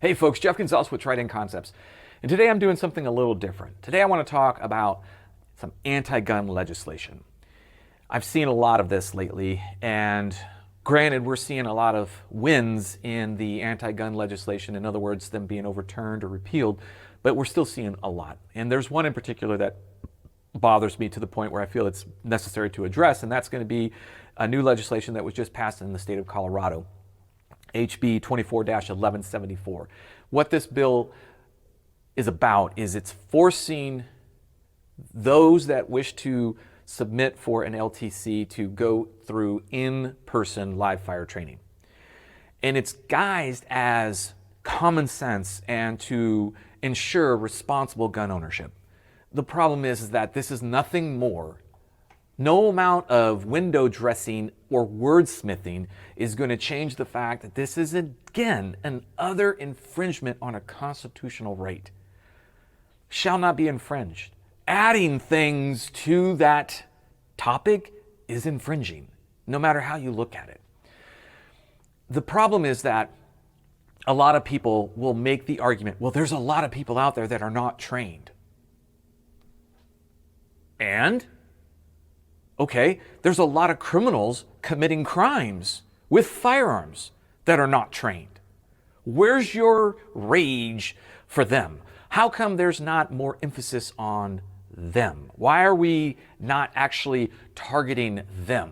Hey folks, Jeff Gonzalez with Trident Concepts. And today I'm doing something a little different. Today I want to talk about some anti-gun legislation. I've seen a lot of this lately, and granted, we're seeing a lot of wins in the anti-gun legislation, in other words, them being overturned or repealed, but we're still seeing a lot. And there's one in particular that bothers me to the point where I feel it's necessary to address, and that's going to be a new legislation that was just passed in the state of Colorado. HB 24-1174. What this bill is about is it's forcing those that wish to submit for an LTC to go through in-person live fire training. And it's guised as common sense and to ensure responsible gun ownership. The problem is that this is nothing more. No amount of window dressing or wordsmithing is going to change the fact that this is, again, another infringement on a constitutional right. Shall not be infringed. Adding things to that topic is infringing, no matter how you look at it. The problem is that a lot of people will make the argument, well, there's a lot of people out there that are not trained. And okay, there's a lot of criminals committing crimes with firearms that are not trained. Where's your rage for them? How come there's not more emphasis on them? Why are we not actually targeting them,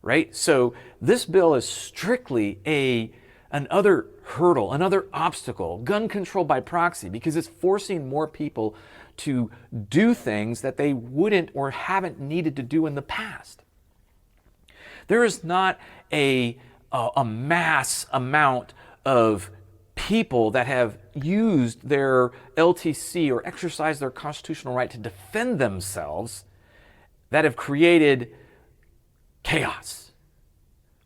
right? So this bill is strictly another hurdle, another obstacle, gun control by proxy, because it's forcing more people to do things that they wouldn't or haven't needed to do in the past. There is not a mass amount of people that have used their LTC or exercised their constitutional right to defend themselves that have created chaos.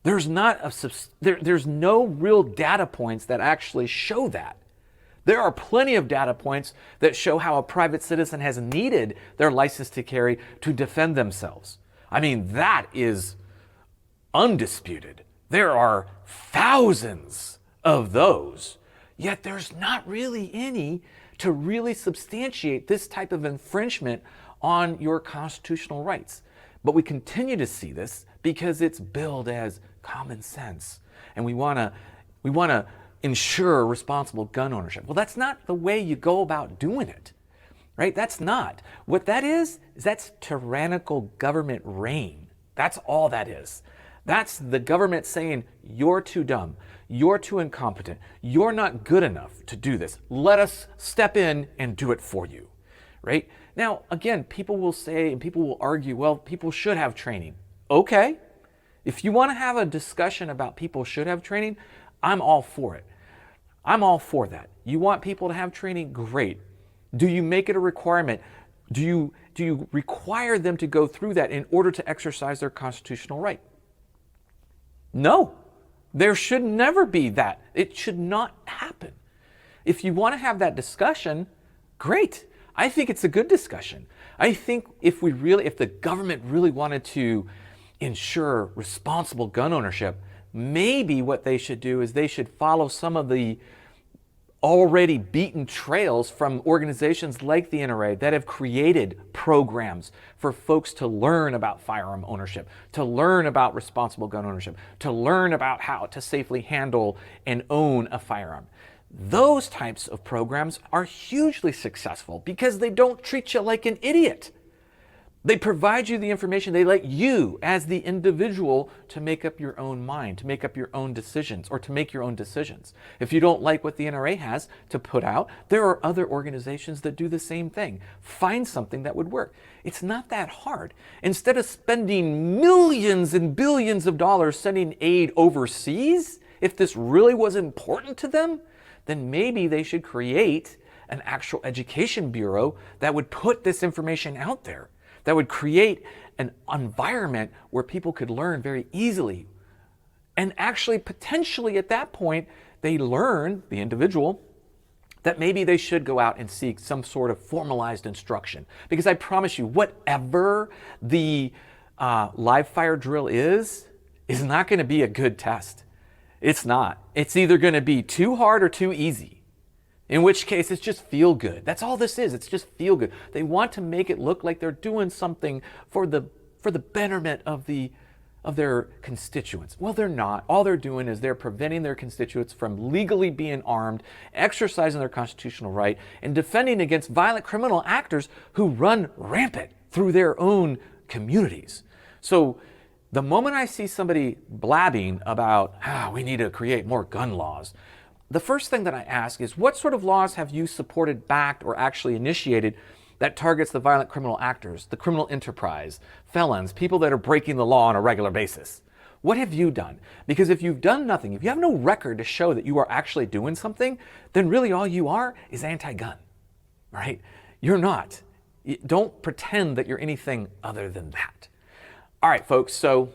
There's no real data points that actually show that. There are plenty of data points that show how a private citizen has needed their license to carry to defend themselves. I mean, that is undisputed. There are thousands of those, yet there's not really any to really substantiate this type of infringement on your constitutional rights. But we continue to see this because it's billed as common sense, and we want to ensure responsible gun ownership. Well, that's not the way you go about doing it, right? That's not. What that is that's tyrannical government reign. That's all that is. That's the government saying, you're too dumb, you're too incompetent, you're not good enough to do this. Let us step in and do it for you, right? Now, again, people will say, and people will argue, well, people should have training. Okay, if you want to have a discussion about people should have training, I'm all for it. I'm all for that. You want people to have training? Great. Do you make it a requirement? Do you require them to go through that in order to exercise their constitutional right? No. There should never be that. It should not happen. If you want to have that discussion, great. I think it's a good discussion. I think if the government really wanted to ensure responsible gun ownership, maybe what they should do is they should follow some of the already beaten trails from organizations like the NRA that have created programs for folks to learn about firearm ownership, to learn about responsible gun ownership, to learn about how to safely handle and own a firearm. Those types of programs are hugely successful because they don't treat you like an idiot. They provide you the information. They let you, as the individual, to make up your own mind, to make up your own decisions, or to make your own decisions. If you don't like what the NRA has to put out, there are other organizations that do the same thing. Find something that would work. It's not that hard. Instead of spending millions and billions of dollars sending aid overseas, if this really was important to them, then maybe they should create an actual education bureau that would put this information out there, that would create an environment where people could learn very easily. And actually, potentially at that point, they learn, the individual, that maybe they should go out and seek some sort of formalized instruction. Because I promise you, whatever the live fire drill is not going to be a good test. It's not. It's either going to be too hard or too easy. In which case, it's just feel good. That's all this is. It's just feel good. They want to make it look like they're doing something for the betterment of their constituents. Well, they're not. All they're doing is they're preventing their constituents from legally being armed, exercising their constitutional right, and defending against violent criminal actors who run rampant through their own communities. So the moment I see somebody blabbing about, we need to create more gun laws, the first thing that I ask is, what sort of laws have you supported, backed, or actually initiated that targets the violent criminal actors, the criminal enterprise, felons, people that are breaking the law on a regular basis? What have you done? Because if you've done nothing, if you have no record to show that you are actually doing something, then really all you are is anti-gun, right? You're not. Don't pretend that you're anything other than that. All right, folks, so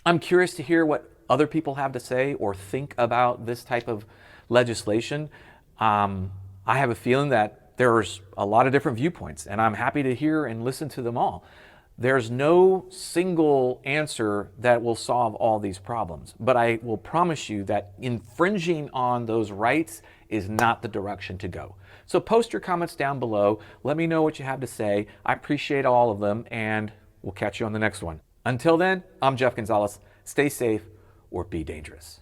I'm curious to hear what other people have to say or think about this type of legislation. I have a feeling that there's a lot of different viewpoints, and I'm happy to hear and listen to them all. There's no single answer that will solve all these problems, but I will promise you that infringing on those rights is not the direction to go. So post your comments down below. Let me know what you have to say. I appreciate all of them, and we'll catch you on the next one. Until then, I'm Jeff Gonzalez. Stay safe or be dangerous.